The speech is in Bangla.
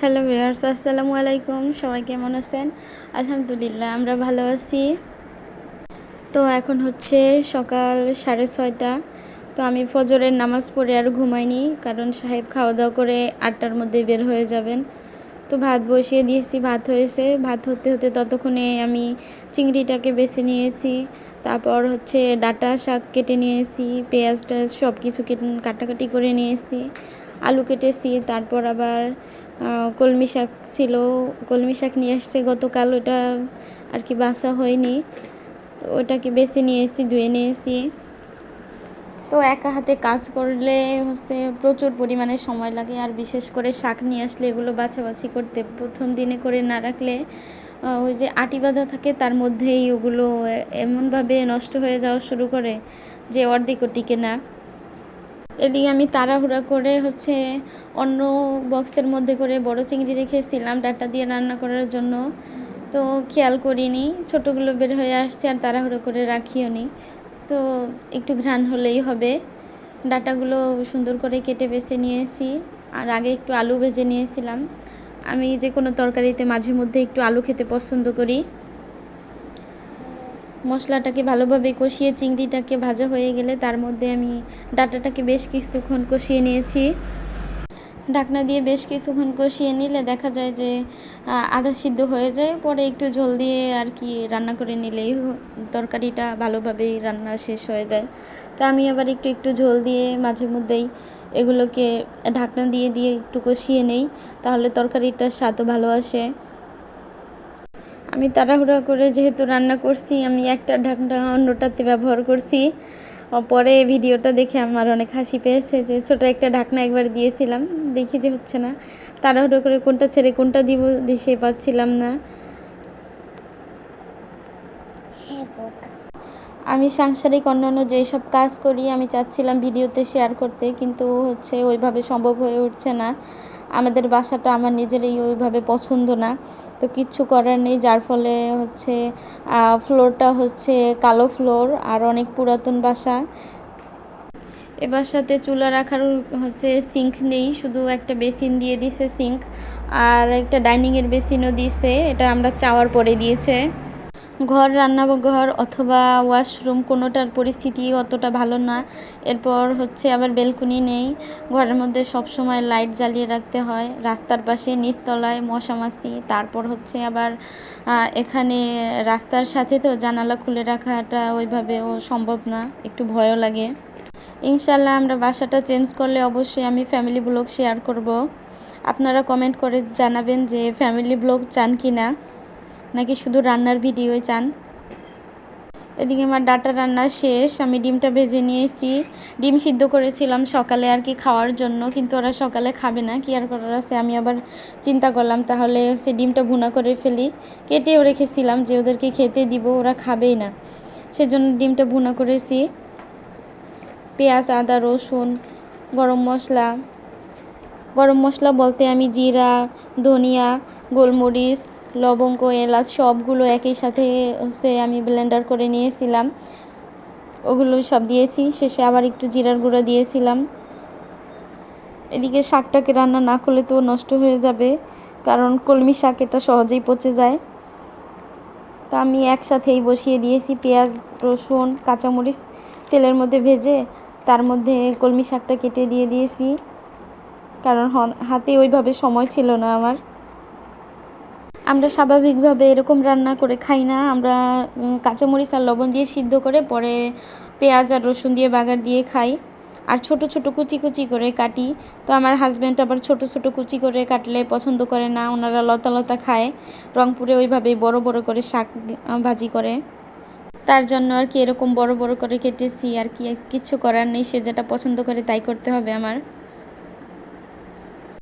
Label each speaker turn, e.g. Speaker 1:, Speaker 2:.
Speaker 1: হ্যালো ভিউয়ার্স, আসসালামু আলাইকুম। সবাই কেমন আছেন? আলহামদুলিল্লাহ, আমরা ভালো আছি। তো এখন হচ্ছে সকাল 6:30। তো আমি ফজরের নামাজ পড়ে আর ঘুমাইনি, কারণ সাহেব খাওয়া দাওয়া করে 8টার মধ্যে বের হয়ে যাবেন। তো ভাত বসিয়ে দিয়েছি, ভাত হয়েছে। ভাত হতে হতে ততক্ষণে আমি চিংড়িটাকে বেছে নিয়েছি। তারপর হচ্ছে ডাঁটা শাক কেটে নিয়েছি, পেঁয়াজ টেয়াজ সব কিছু কাটাকাটি করে নিয়েছি, আলু কেটেছি। তারপর আবার কলমি শাক ছিল, কলমি শাক নিয়ে আসছে গতকাল, ওটা আর কি বাছা হয়নি, তো ওটাকে বেছে নিয়েছি, ধুয়ে নিয়েছি। তো একা হাতে কাজ করলে হচ্ছে প্রচুর পরিমাণে সময় লাগে, আর বিশেষ করে শাক নিয়ে আসলে এগুলো বাছাবাছি করতে প্রথম দিনে করে না রাখলে ওই যে আটি বাঁধা থাকে, তার মধ্যেই ওগুলো এমনভাবে নষ্ট হয়ে যাওয়া শুরু করে যে অর্ধেকও টিকে না। এদিকে আমি তাড়াহুড়া করে হচ্ছে অন্য বক্সের মধ্যে করে বড় চিংড়ি রেখেছিলাম ডাঁটা দিয়ে রান্না করার জন্য, তো খেয়াল করিনি, ছোটোগুলো বের হয়ে আসছে আর তাড়াহুড়ো করে রাখিও নি। তো একটু ঘ্রাণ হলেই হবে। ডাঁটাগুলো সুন্দর করে কেটে বেছে নিয়েছি, আর আগে একটু আলু ভেজে নিয়েছিলাম। আমি যে কোনো তরকারিতে মাঝে মধ্যে একটু আলু খেতে পছন্দ করি। মশলাটাকে ভালোভাবে কষিয়ে চিংড়িটাকে ভাজা হয়ে গেলে তার মধ্যে আমি ডাঁটাটাকে বেশ কিছুক্ষণ কষিয়ে নিয়েছি। ঢাকনা দিয়ে বেশ কিছুক্ষণ কষিয়ে নিলে দেখা যায় যে আধা সিদ্ধ হয়ে যায়, পরে একটু ঝোল দিয়ে আর কি রান্না করে নিলেই তরকারিটা ভালোভাবেই রান্না শেষ হয়ে যায়। তো আমি আবার একটু একটু ঝোল দিয়ে মাঝে মধ্যেই এগুলোকে ঢাকনা দিয়ে দিয়ে একটু কষিয়ে নেই, তাহলে তরকারিটার স্বাদও ভালো আসে। আমি তাড়াহুড়া করে যেহেতু রান্না করছি, আমি একটা ঢাকনা অন্যটাতে ব্যবহার করছি। পরে ভিডিওটা দেখে আমার অনেক হাসি পেয়েছে যে ছোটো একটা ঢাকনা একবার দিয়েছিলাম, দেখি যে হচ্ছে না, তাড়াহুড়ো করে কোনটা ছেড়ে কোনটা দিব দিশে পাচ্ছিলাম না। আমি সাংসারিক অন্যান্য যেসব কাজ করি আমি চাচ্ছিলাম ভিডিওতে শেয়ার করতে, কিন্তু হচ্ছে ওইভাবে সম্ভব হয়ে উঠছে না। আমাদের বাসাটা আমার নিজেরই ওইভাবে পছন্দ না, তো কিচ্ছু করার নেই, যার ফলে হচ্ছে ফ্লোরটা হচ্ছে কালো ফ্লোর, আর অনেক পুরাতন বাসা। এ বাসাতে চুলা রাখার হচ্ছে সিঙ্ক নেই, শুধু একটা বেসিন দিয়ে দিছে সিঙ্ক, আর একটা ডাইনিংয়ের বেসিনও দিয়েছে, এটা আমরা চাওয়ার পরে দিয়েছে। ঘর রান্নাঘর অথবা ওয়াশরুম কোনোটার পরিস্থিতি অতটা ভালো না। এরপর হচ্ছে আবার বেলকুনি নেই, ঘরের মধ্যে সব সময় লাইট জ্বালিয়ে রাখতে হয়, রাস্তার পাশে নিচতলায় মশামাছি। তারপর হচ্ছে আবার এখানে রাস্তার সাথে তো জানালা খুলে রাখাটা ওইভাবেও সম্ভব না, একটু ভয়ও লাগে। ইনশাল্লাহ আমরা বাসাটা চেঞ্জ করলে অবশ্যই আমি ফ্যামিলি ব্লগ শেয়ার করব। আপনারা কমেন্ট করে জানাবেন যে ফ্যামিলি ব্লগ চান কি না, নাকি শুধু রান্নার ভিডিওই চান। এদিকে আমার ডাটা রান্না শেষ, আমি ডিমটা ভেজে নিয়েছি। ডিম সিদ্ধ করেছিলাম সকালে আর কি খাওয়ার জন্য, কিন্তু ওরা সকালে খাবে না, কি আর করার আছে। আমি আবার চিন্তা করলাম তাহলে সে ডিমটা ভুনা করে ফেলি, কেটেও রেখেছিলাম যে ওদেরকে খেতে দিব, ওরা খাবেই না, সেজন্য ডিমটা ভুনা করেছি। পেঁয়াজ, আদা, রসুন, গরম মশলা বলতে আমি জিরা, ধনিয়া, গোলমরিচ, লবঙ্গ, এলাচ সবগুলো একই সাথে হচ্ছে আমি ব্লেন্ডার করে নিয়েছিলাম, ওগুলো সব দিয়েছি। শেষে আবার একটু জিরার গুঁড়ো দিয়েছিলাম। এদিকে শাকটাকে রান্না না করলে তো নষ্ট হয়ে যাবে, কারণ কলমি শাক এটা সহজেই পচে যায়। তো আমি একসাথেই বসিয়ে দিয়েছি পেঁয়াজ, রসুন, কাঁচামরিচ তেলের মধ্যে ভেজে, তার মধ্যে কলমি শাকটা কেটে দিয়ে দিয়েছি, কারণ হাতে ওইভাবে সময় ছিল না আমার। আমরা স্বাভাবিকভাবে এরকম রান্না করে খাই না, আমরা কাঁচামরিচ আর লবণ দিয়ে সিদ্ধ করে পরে পেঁয়াজ আর রসুন দিয়ে বাগার দিয়ে খাই, আর ছোট ছোট কুচি কুচি করে কাটি। তো আমার হাজব্যান্ড আবার ছোট ছোট কুচি করে কাটলে পছন্দ করে না, ওনারা লতা লতা খায়। রংপুরে ওইভাবেই বড় বড় করে শাক ভাজি করে, তার জন্য আর কি এরকম বড় বড় করে কেটেছি, আর কি কিচ্ছু করার নেই, সে যেটা পছন্দ করে তাই করতে হবে আমার।